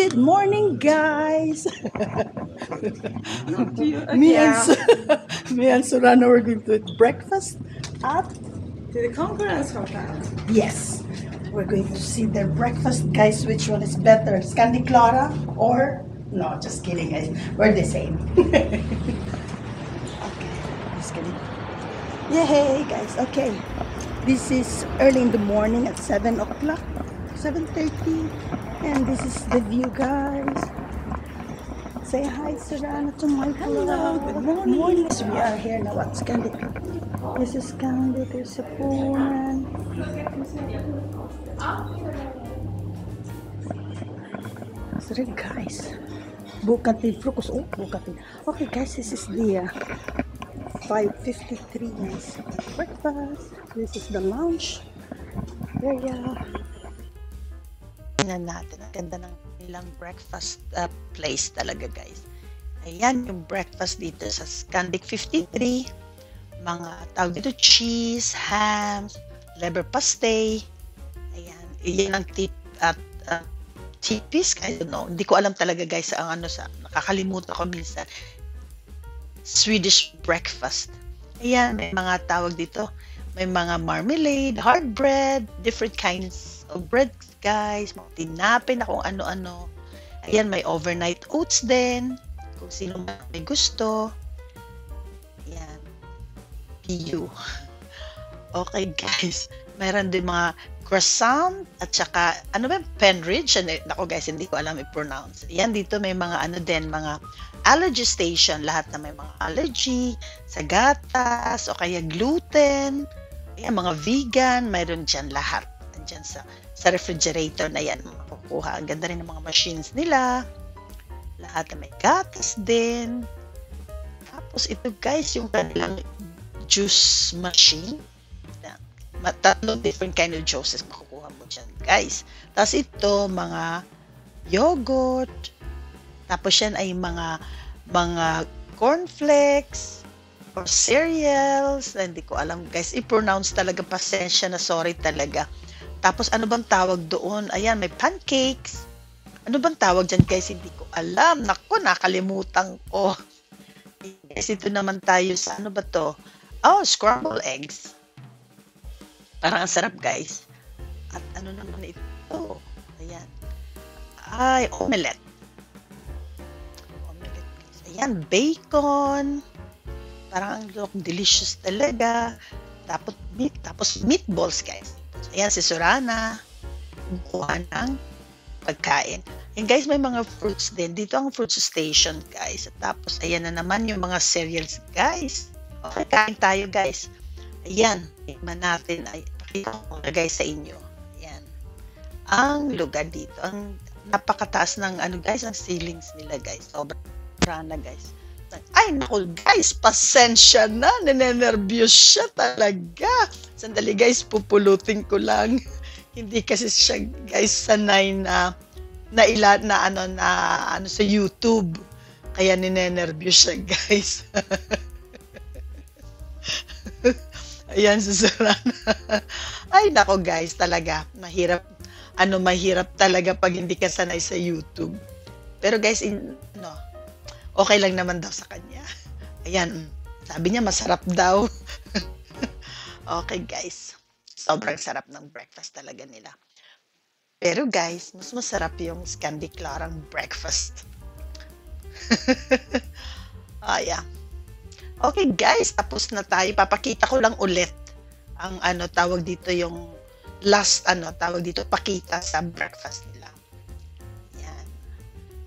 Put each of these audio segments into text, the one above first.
Good morning, guys. Yeah. Me and Surana were going to eat breakfast at To the Conference Hotel. yes. We're going to see their breakfast, guys. Which one is better, Scandi Clara or no? Just kidding, guys. We're the same. Okay, just kidding. Yay, guys. Okay, this is early in the morning at 7 o'clock, 7:30, and this is the view, guys. Say hi, Serrano, to my Hello, vlog. good morning. So we are here now at Scandi. This is Scandi. There's a Punan. Sorry, guys. Bukatin focus. Oh, bukatin. Okay, guys, this is the 5:53 guys. Breakfast. This is the lounge area. Tingnan natin. Ang ganda ng ilang breakfast place talaga, guys. Ayan yung breakfast dito sa Scandic 53. Mga tawag dito, cheese, hams, liver pasty. Ayan. Iyan ang tip at tipis. I don't know. Hindi ko alam talaga, guys, ang ano sa nakakalimutan ko minsan. Swedish breakfast. Ayan, may mga tawag dito. May mga marmalade, hard bread, different kinds of bread, guys. Mga tinapin na kung ano-ano. Ayan, may overnight oats din. Kung sino may gusto. Ayan. PU. Okay, guys. Meron din mga croissant at saka, ano ba, Penridge? Ako, guys, hindi ko alam i-pronounce. Ayan, dito may mga ano din, mga allergy station. Lahat na may mga allergy sa gatas o kaya gluten. Ayan, mga vegan, mayroon dyan lahat. Andyan sa refrigerator na yan makukuha. Ang ganda rin ng mga machines nila. Lahat na may gatas din. Tapos ito, guys, yung kanilang juice machine. Tatlong different kind of juices makukuha mo dyan, guys. Tapos ito, mga yogurt. Tapos yan ay mga cornflakes or cereals. Hindi ko alam, guys. I-pronounce talaga. Pasensya na. Sorry talaga. Tapos ano bang tawag doon? Ayan, may pancakes. Ano bang tawag dyan, guys? Hindi ko alam. Naku, nakalimutan ko. Guys, ito naman tayo sa ano ba to? Oh, scrambled eggs. Parang ang sarap, guys. At ano naman ito? Ayan. Ay, omelette. Omelette, guys. Ayan, bacon. Parang ang look delicious talaga. Tapos meatballs, guys. Ayan, si Surana. Kuha ng pagkain. Ayan, guys, may mga fruits din. Dito ang fruit station, guys. At tapos, ayan na naman yung mga cereals, guys. Okay, kain tayo, guys. Ayan, tikman natin. Ay, pakita ko na, guys, sa inyo. Ayan. Ang lugar dito. Ang napakataas ng, ano, guys, ang ceilings nila, guys. Sobrang na, guys. Ay, naku, guys, pasensya na. Ninenervyos siya talaga. Sandali, guys, pupulutin ko lang. Hindi kasi siya, guys, sanay na sa YouTube. Kaya ninenervyos siya, guys. Ayan, susurana. Ay, nako, guys, talaga. Mahirap talaga pag hindi ka sanay sa YouTube. Pero, guys, okay lang naman daw sa kanya. Ayan, sabi niya masarap daw. Okay, guys. Sobrang sarap ng breakfast talaga nila. Pero, guys, mas masarap yung Scandi Clarang breakfast. Ayan. Okay, guys, tapos na tayo. Papakita ko lang ulit ang tawag dito yung last tawag dito pakita sa breakfast nila. Yan.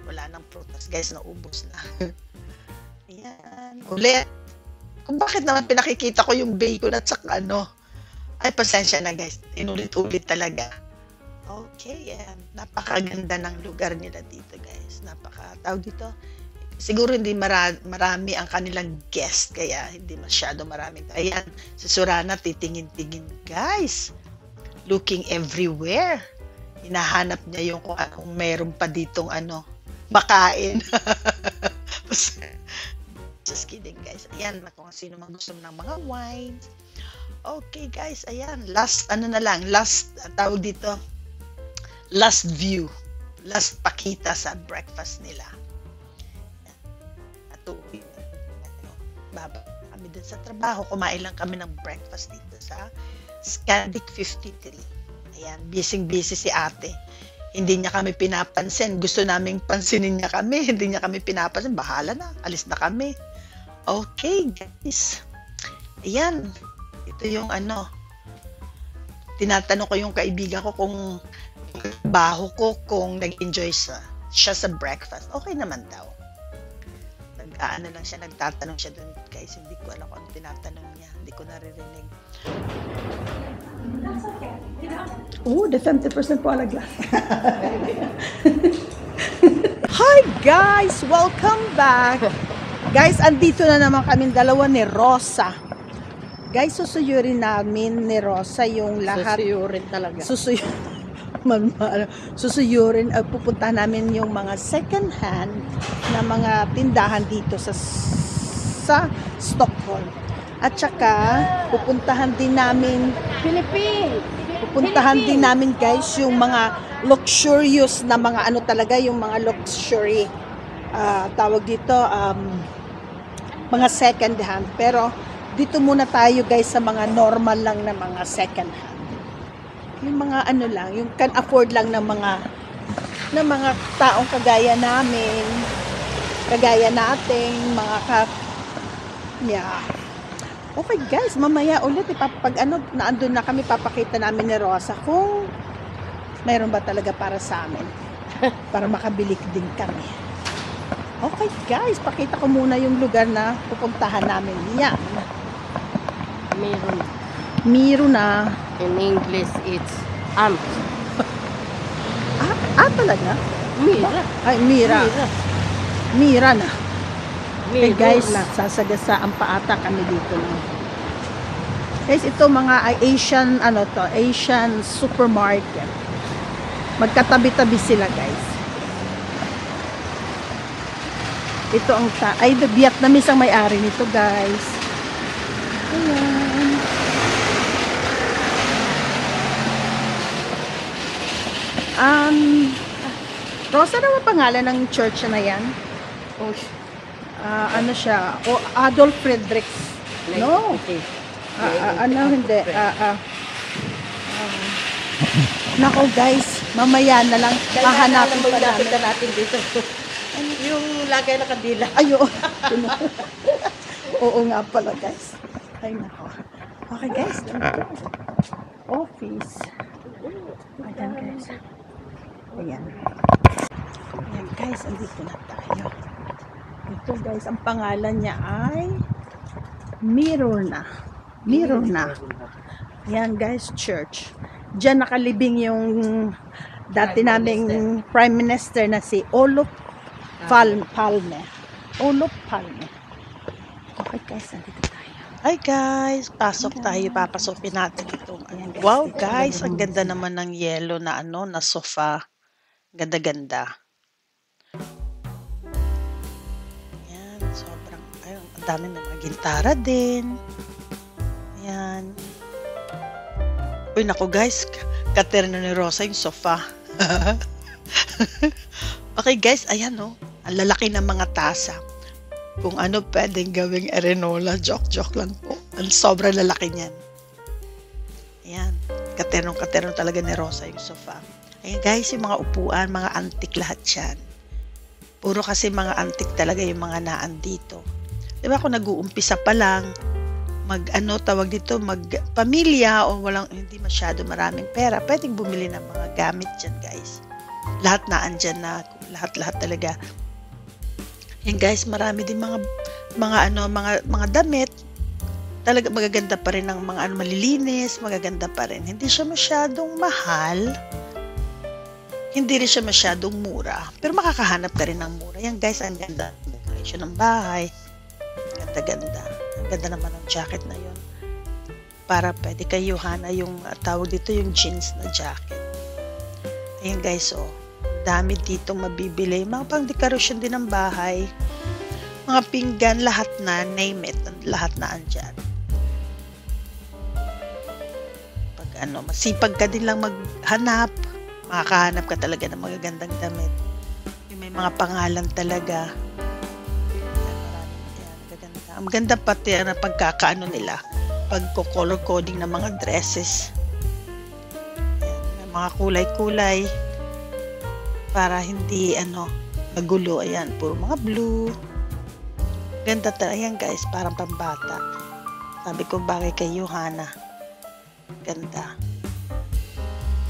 Wala nang prutas, guys, naubos na. Yan. Ulit. Kung bakit naman pinakikita ko yung bacon at saka ay, pasensya na, guys. Inulit-ulit talaga. Okay, yan. Napakaganda ng lugar nila dito, guys. Tawag dito. Siguro hindi marami ang kanilang guest, kaya hindi masyado marami. Ayan, si Surana titingin-tingin, guys. Looking everywhere. Hinahanap niya yung kung meron pa ditong makain. Just kidding, guys. Ayan, kung sino man gusto ng mga wines. Okay, guys, ayan. Last tawag dito. Last view. last pakita sa breakfast nila. At baba kami dun sa trabaho, kumain lang kami ng breakfast dito sa Scandic 53. Ayan, busy si ate. Hindi niya kami pinapansin. Gusto naming pansinin niya kami. Hindi niya kami pinapansin. Bahala na. Alis na kami. Okay, guys. Ayan. Ito yung tinatanong ko yung kaibigan ko kung baho ko kung nag-enjoy siya sa breakfast. Okay naman daw. Lang siya, nagtatanong siya dun, guys. Hindi ko alam kung ano tinatanong niya. Hindi ko naririnig. That's okay. Det är 50% på alla glass. Hi guys! Welcome back! Guys, andito na naman kami dalawa ni Rosa. Guys, susuyurin namin ni Rosa yung lahat. Susuyurin talaga. Susuyurin at pupunta namin yung mga second hand na mga tindahan dito sa Stockholm. At saka pupuntahan din namin guys yung mga luxurious na mga talaga, yung mga luxury tawag dito mga second hand. Pero dito muna tayo guys sa mga normal lang na mga second hand. Yung mga lang, yung can afford lang ng mga taong kagaya namin, kagaya nating mga Okay guys, mamaya ulit pag naandun na kami, papakita namin ni Rosa kung mayroon ba talaga para sa amin. Para makabili din kami. Okay guys, pakita ko muna yung lugar na pupuntahan namin. Yan. Meron na. In English, it's Talaga? Mira. Ay, Mira na. Okay guys, na. sasagasaan pa ata kami dito na. Guys, ito mga Asian Asian supermarket. Magkatabi-tabi sila guys. Ito ang Vietnamese ang may-ari nito guys. Ayan. Rosa, ano ang pangalan ng church na yan? Siya? Adolf Fredriks. No. Okay. Hindi. Nako guys, mamaya na lang. Hahanapin pa natin dito. Yung lagay na kandila. Ayo. Oo nga pala guys. Ay nako. Okay guys. Office. Ayan guys. Ayan guys, andito na tayo. Ito guys, ang pangalan niya ay Mirona. Yan guys, church. Diyan nakalibing yung dati naming Prime Minister na si Olof Palme. Okay guys, andito tayo. Hi guys, pasok tayo. Papasokin natin itong wow guys, ang ganda naman ng yellow na na sofa. Ganda-ganda. Yan, sobrang ang dami ng mga gintara din. Yan. Uy, naku guys, katerno ni Rosa yung sofa. Okay guys, ayan ang lalaki ng mga tasa. Kung pwedeng gawing erenola, joke lang po. Ang sobrang lalaki niyan. Ayan, katerno talaga ni Rosa yung sofa. Ayan guys, yung mga upuan, mga antik lahat yan. Puro kasi mga antik talaga yung mga naandito. Diba kung nag-uumpisa pa lang, magpamilya o hindi masyado maraming pera, pwedeng bumili ng mga gamit dyan guys. Lahat na andyan na, lahat talaga. Yan guys, marami din mga damit. Talaga magaganda pa rin ng mga malilinis, magaganda pa rin. Hindi siya masyadong mahal. Hindi rin siya masyadong mura. Pero makakahanap ka rin ng mura. Yan guys, ang ganda ng decoration ng bahay. Ganda-ganda. Ang ganda naman ng jacket na yun. Para pwede kayo yung tawag dito yung jeans na jacket. Ayan guys, dami dito mabibili. Mga pang decoration din ng bahay. Mga pinggan, lahat na, name it. Lahat na andyan. Pag masipag ka din lang maghanap. makakahanap ka talaga ng magagandang damit. Yung may mga pangalan talaga. Yan, maraming yan, magaganda. Ang maganda pati na pagkakaano nila, pagko-color coding ng mga dresses. Yan, may mga kulay-kulay para hindi magulo. Ayan, puro mga blue. Ganda talaga. Ayan guys, parang pambata. Sabi ko bagay kay Johanna. Ganda.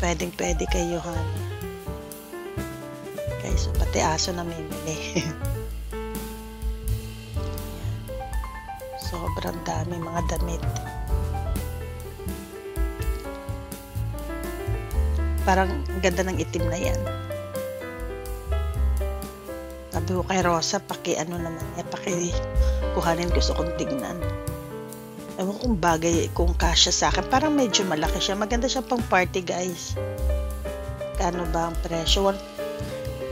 Pwedeng-pwede kay Johanna. Guys, so pati aso na mimili. Sobrang dami mga damit. Parang ang ganda ng itim na yan. Sabi ko kay Rosa, kuhanin, gusto kong tignan. Ewan kung bagay, kung kasya sa akin. Parang medyo malaki siya. Maganda siya pang party, guys. Kano ba ang presyo?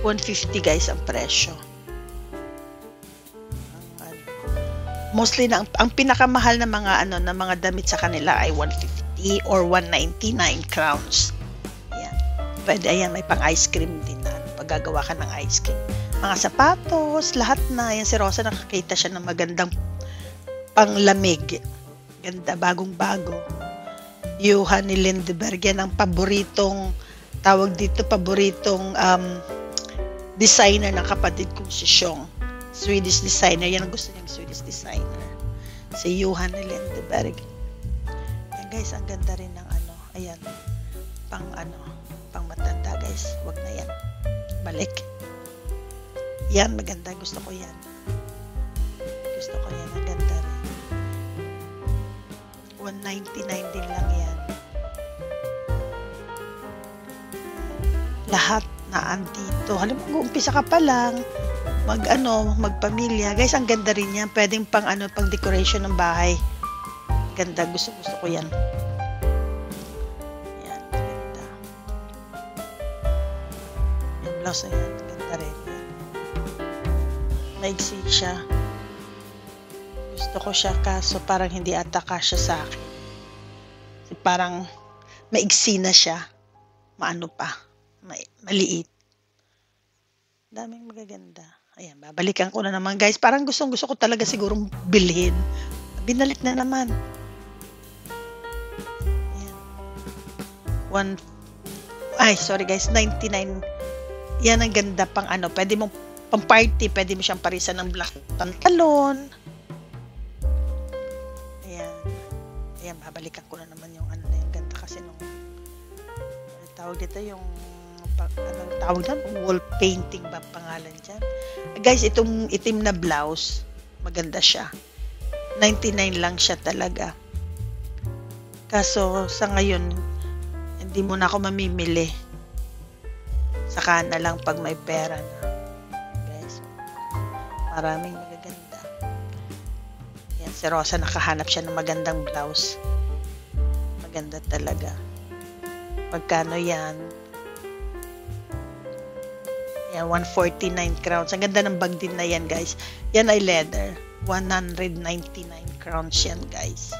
150 guys ang presyo. Mostly ang pinakamahal na mga damit sa kanila ay 150 or 199 crowns. Ayan. Pwede, ayan, may pang ice cream din na paggagawa ka ng ice cream. Mga sapatos, lahat na. Ayan, si Rosa nakakita siya ng magandang panglamig. Ganda, bagong-bago. Johan ni Lindberg, yan ang paboritong designer ng kapatid kong si Xiong. Swedish designer. Yan ang gusto niyang Swedish designer. Si Johan ni Lindberg. Yan guys, ang ganda rin ng ayan. Pang matanda guys. Wag na yan. Balik. Yan, maganda. Gusto ko yan. Gusto ko yan. Ang ganda rin. 199 din lang yan. Lahat na andito. Halim mo, umpisa ka pa lang magpamilya. Guys, ang ganda rin yan. Pwedeng pang decoration ng bahay. Ganda. Gusto ko yan. Yan, ganda. Yung blouse na yan. Ganda rin. Yan. Maigsi siya. Gusto ko siya kaso parang hindi ata kasya sa akin. Parang maigsi na siya. Maliit. Daming magaganda. Ayan, babalikan ko na naman guys. Parang gusto ko talaga sigurong bilhin. Binalik na naman. Ayan. Sorry guys, 99. Yan ang ganda pang pwede mong pang party, pwede mo siyang parisan ng black pantalon. Ayan, babalikan ko na naman yung yung ganda kasi nung tawag dito yung tawag na, wall painting ba pangalan dyan. Guys, itong itim na blouse, maganda siya. 99 lang siya talaga. Kaso sa ngayon, hindi mo na ako mamimili. Saka na lang pag may pera na. Guys, maraming magaganda. Yan, si Rosa nakahanap siya ng magandang blouse. Maganda talaga. Magkano yan? Yan, 149 crowns. Ang ganda ng bag din na yan, guys. Yan ay leather. 199 crowns yan, guys.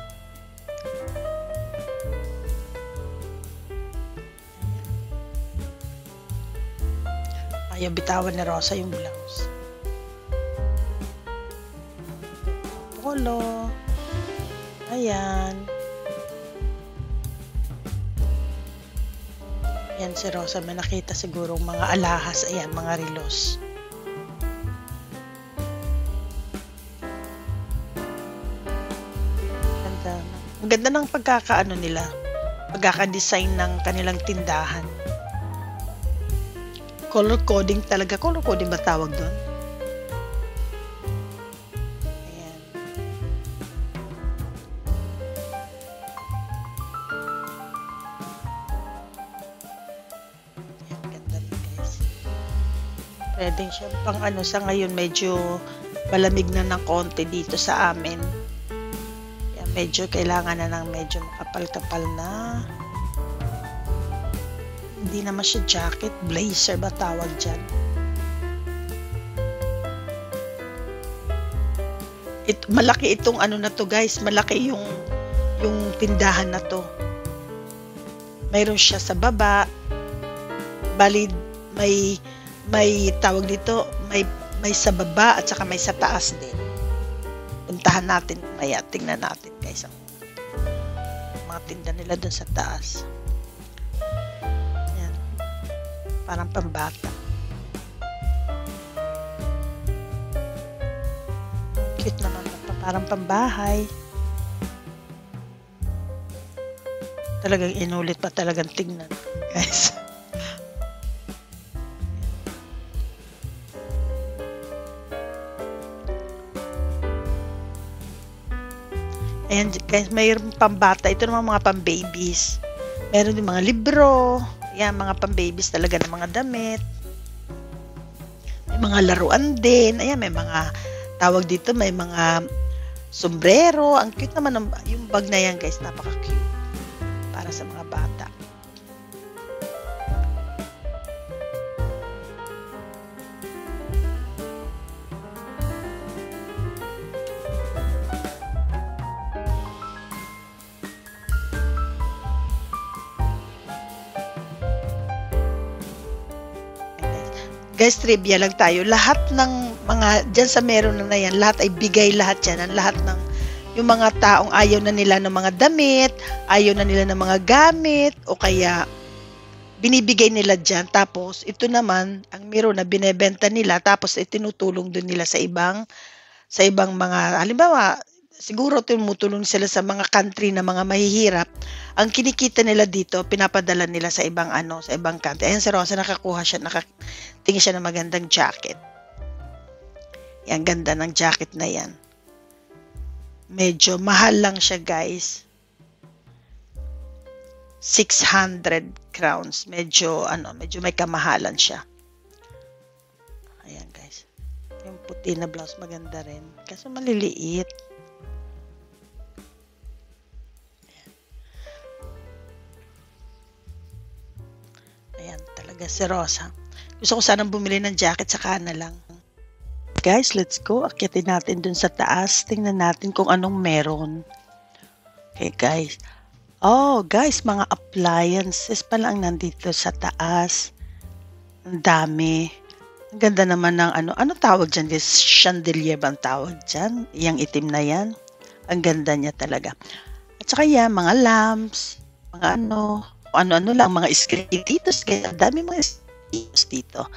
Ayaw bitawan ni Rosa yung blouse. Polo. Ayan. Yan si Rosa, may nakita siguro mga alahas, ayan, mga relos. Ganda. Ang ganda ng nila, pagkaka-design ng kanilang tindahan. Color coding talaga. Color coding ba tawag doon? Ayan. Pwede siya pang sa ngayon medyo malamig na ng konti dito sa amin. Kaya medyo kailangan na ng medyo makapal-kapal na. Hindi naman siya jacket, blazer ba tawag dyan. Malaki itong na to guys, malaki yung tindahan na to. Mayroon siya sa baba. Bali, may tawag dito, may sa baba at saka may sa taas din. Puntahan natin maya, tingnan natin guys ang mga tinda nila doon sa taas. Yan. Parang pambata. Cute naman, parang pambahay. Talagang inulit pa talagang tingnan, guys. Ayan guys, mayroon pambata. Ito naman mga pambabies. Meron din mga libro. Ayan, mga pambabies talaga ng mga damit. May mga laruan din. Ayan, may mga tawag dito, may mga sombrero. Ang cute naman yung bag na yan guys. Napaka-cute. Para sa mga bata. Guys, trivia lang tayo. Lahat ng mga, dyan sa meron na yan, lahat ay bigay lahat yan. Lahat ng, yung mga taong ayaw na nila ng mga damit, ayaw na nila ng mga gamit, o kaya binibigay nila dyan. Tapos, ito naman, ang meron na binebenta nila, tapos itinutulong doon nila sa ibang mga, halimbawa, siguro tumutulong sila sa mga country na mga mahihirap. Ang kinikita nila dito, pinapadala nila sa ibang sa ibang country. Ayan si Rosa, nakatingin siya ng magandang jacket. Yan, ganda ng jacket na yan. Medyo mahal lang siya, guys. 600 crowns. Medyo may kamahalan siya. Ayan, guys. Yung puti na blouse, maganda rin. Kasi maliliit. Ayan, talaga si Rosa. Gusto ko sanang bumili ng jacket sa kana lang. Guys, let's go. Akyatin natin dun sa taas. Tingnan natin kung anong meron. Okay, guys. Oh, guys, mga appliances pa lang nandito sa taas. Ang dami. Ang ganda naman ng ano tawag dyan, guys? Chandelier bang tawag dyan? Yang itim na yan. Ang ganda niya talaga. At saka yan, mga lamps, mga ano lang, mga escrititos. Ang dami mga escrititos dito.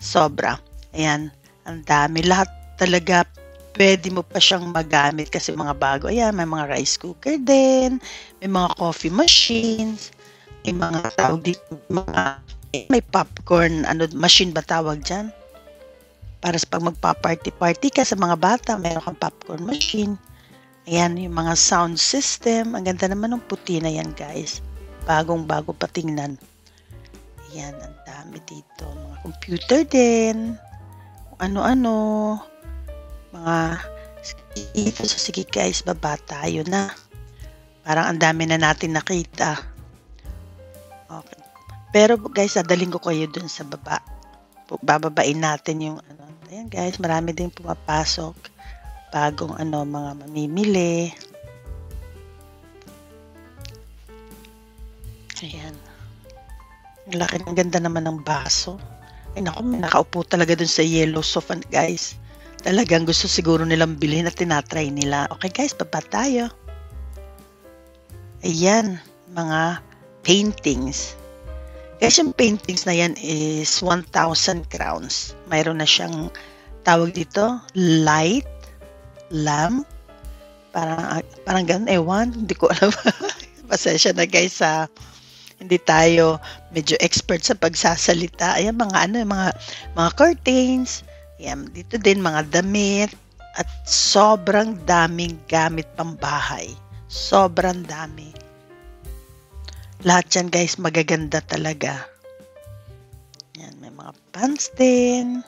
Sobra. Ayan. Ang dami. Lahat talaga pwede mo pa siyang magamit kasi mga bago. Ayan, may mga rice cooker din. May mga coffee machines. May mga tawag dito. May popcorn machine ba tawag dyan? Para sa pag magpa-party ka sa mga bata, mayroon kang popcorn machine. Ayan, yung mga sound system. Ang ganda naman ng puti na yan, guys. Bagong-bago patingnan. Ayan, ang dami dito. Mga computer din. Ano-ano. Mga ito sa sige guys, baba tayo na. Parang ang dami na natin nakita. Okay. Pero guys, dadaling ko kayo dun sa baba. Bababain natin yung Ayan guys, marami din pumapasok. Bagong mga mamimili. Ayan. Ang laki, ang ganda naman ng baso. Ay naku, may nakaupo talaga dun sa yellow sofa, guys. Talagang gusto siguro nilang bilhin at tinatry nila. Okay guys, baba tayo. Ayan, mga paintings. Guys, yung paintings na yan is 1,000 crowns. Mayroon na siyang tawag dito, light, lamp. Parang ganun, ewan, hindi ko alam. Pasensya na guys hindi tayo medyo expert sa pagsasalita. Ayan, mga curtains. Ayan, dito din mga damit. At sobrang daming gamit pambahay. Sobrang dami. Lahat yan guys, magaganda talaga. Ayan, may mga pants din.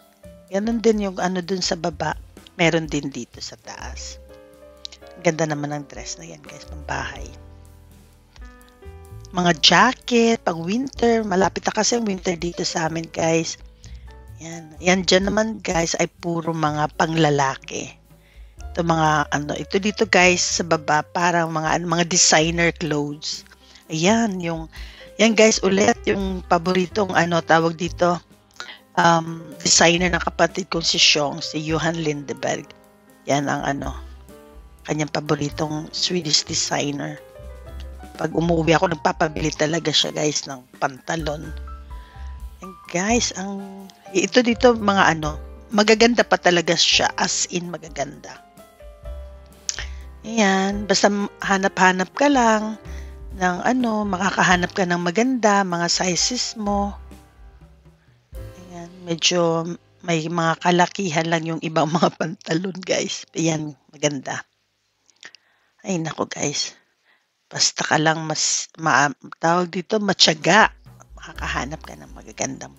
Ganon din yung dun sa baba. Meron din dito sa taas. Ganda naman ng dress na yan guys, pambahay. Mga jacket, pang winter. Malapit na kasi ang winter dito sa amin, guys. Yan dyan naman, guys, ay puro mga panglalaki. Ito ito dito, guys, sa baba, parang mga designer clothes. Ayan, yung Yan guys, ulit yung paboritong tawag dito, designer ng kapatid kong si Xiong, si Johan Lindeberg. Yan ang kanyang paboritong Swedish designer. Pag umuwi ako, nagpapabili talaga siya guys ng pantalon. And guys, ito dito mga magaganda pa talaga siya, as in magaganda. Ayan, basta hanap-hanap ka lang ng makakahanap ka ng maganda, mga sizes mo. Ayan, medyo may mga kalakihan lang yung ibang mga pantalon guys. Ayan, maganda. Ay nako guys, basta ka lang tawag dito, matyaga. Makakahanap ka ng magagandang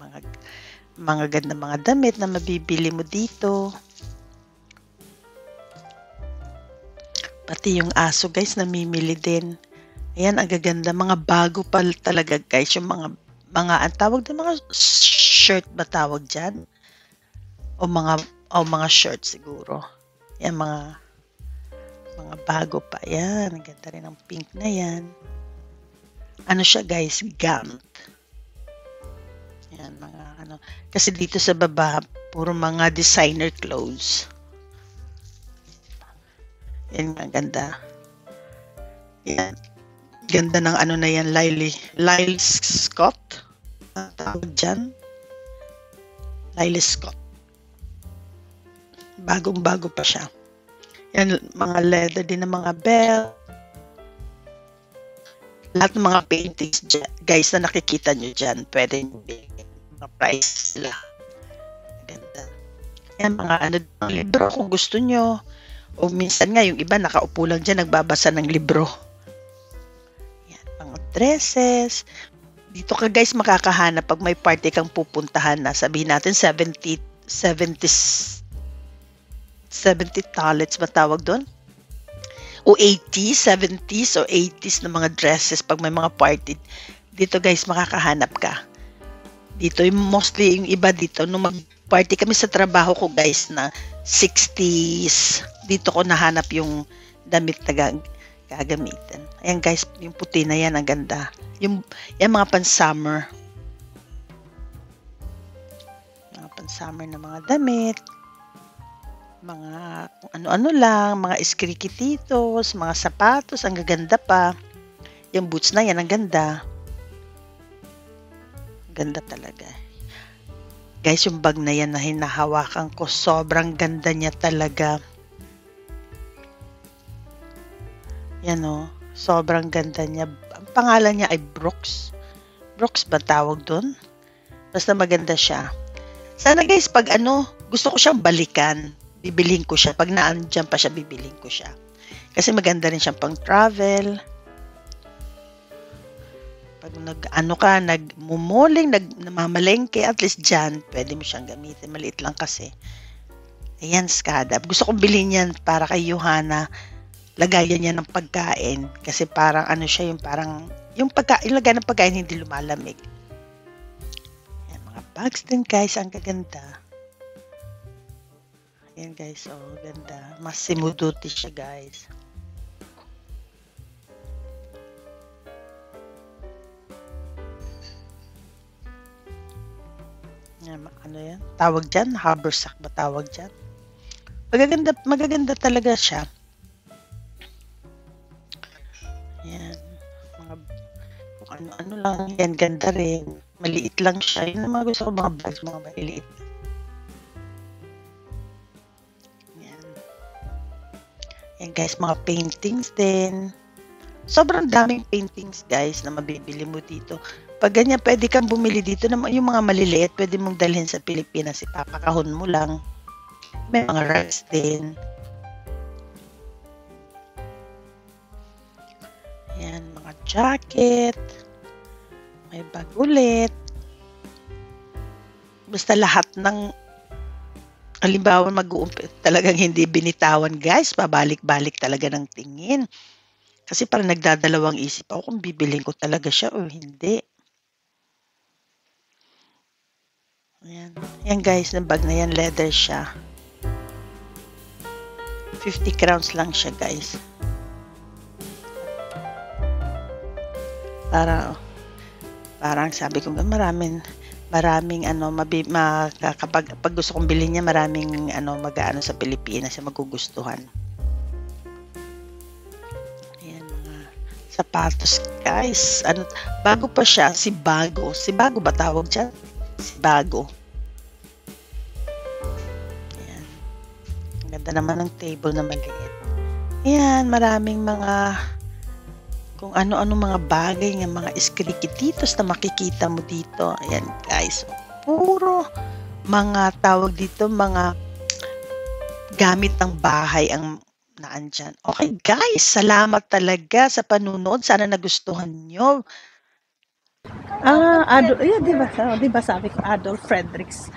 mga damit na mabibili mo dito. Pati yung aso guys, namimili din. Ayan, ang gaganda. Mga bago pa talaga guys. Yung ang tawag din, mga shirt ba tawag dyan? O mga shirt siguro. Ayan, mga bago pa. Ayan, ang ganda rin ng pink na yan. Ano siya guys? Gant. Ayan, mga Kasi dito sa baba, puro mga designer clothes. Yan nga, ganda. Yan. Ganda ng na yan, Lyle Scott. Tawag dyan. Lyle Scott. Bagong-bago pa siya. Yan, mga leather din ng mga belt. Lahat ng mga paintings dyan, guys, na nakikita nyo dyan, pwede nyo bilhin. Mga price sila. Ganda. Yan, mga libro kung gusto nyo. O minsan nga, yung iba nakaupo lang dyan, nagbabasa ng libro. Yan, mga dresses. Dito ka guys makakahanap pag may party kang pupuntahan na. Sabihin natin 70 tallets ba tawag doon? O 80s, 70s o 80s na mga dresses pag may mga party. Dito guys makakahanap ka. Dito, mostly yung iba dito, nung mag-party kami sa trabaho ko guys na 60s, dito ko nahanap yung damit na gagamitin. Ayan guys, yung puti na yan, ang ganda. Yan mga pan-summer. Mga pan-summer na mga damit. Mga kung ano-ano lang, mga eskrikititos, mga sapatos, ang gaganda pa. Yung boots na yan, ang ganda. Ganda talaga. Guys, yung bag na yan na hinahawakan ko, sobrang ganda niya talaga. Yan sobrang ganda niya. Ang pangalan niya ay Brooks. Brooks ba tawag doon? Basta maganda siya. Sana guys, pag gusto ko siyang balikan, bibiling ko siya. Pag naandyan pa siya, bibiling ko siya. Kasi maganda rin siyang pang travel. Pag nagmumuling, namamalengke, at least dyan, pwede mo siyang gamitin. Maliit lang kasi. Ayan, Skada. Gusto kong bilhin yan para kay Johanna. Lagayan niya ng pagkain. Kasi parang siya, yung parang, yung lagay ng pagkain hindi lumalamig. Ayan, mga bags din guys, ang gaganda. Ayan guys, ganda. Massimo Dutti siya guys. Yan? Tawag dyan? Haversack ba tawag dyan? Magaganda talaga siya. Yan. Kung ano lang yan, ganda rin. Maliit lang siya. Yun ang mga gusto ko, mga bags, mga maliit. Yan. Yan guys, mga paintings din. Sobrang daming paintings guys na mabibili mo dito. Pag ganyan, pwede kang bumili dito ng yung mga maliliit, pwede mong dalhin sa Pilipinas, ipapakahon mo lang. May mga rice din. Ayan, mga jacket. May bag ulit. Basta lahat ng, halimbawa talagang hindi binitawan guys, pabalik-balik talaga ng tingin. Kasi parang nagdadalawang isip ako kung bibilhin ko talaga siya o hindi. Ayan. Ayan guys, ng bag na yan, leather siya. 50 crowns lang siya guys. Parang sabi ko maraming ano kapag pag gusto kong bilhin niya maraming ano mag-aano sa Pilipinas na magugustuhan. Ayan mga sapatos guys. Ano bago pa siya si Bago. Si Bago ba tawag diyan? Si Bago. Ayan. Ang ganda naman ng table na maliit. Ayan, maraming mga kung ano-ano mga bagay ng mga eskrikititos na makikita mo dito. Ayan guys, puro mga tawag dito, mga gamit ng bahay ang naandyan. Okay guys, salamat talaga sa panunood. Sana nagustuhan nyo. Di ba sabi ko Adolf Fredericks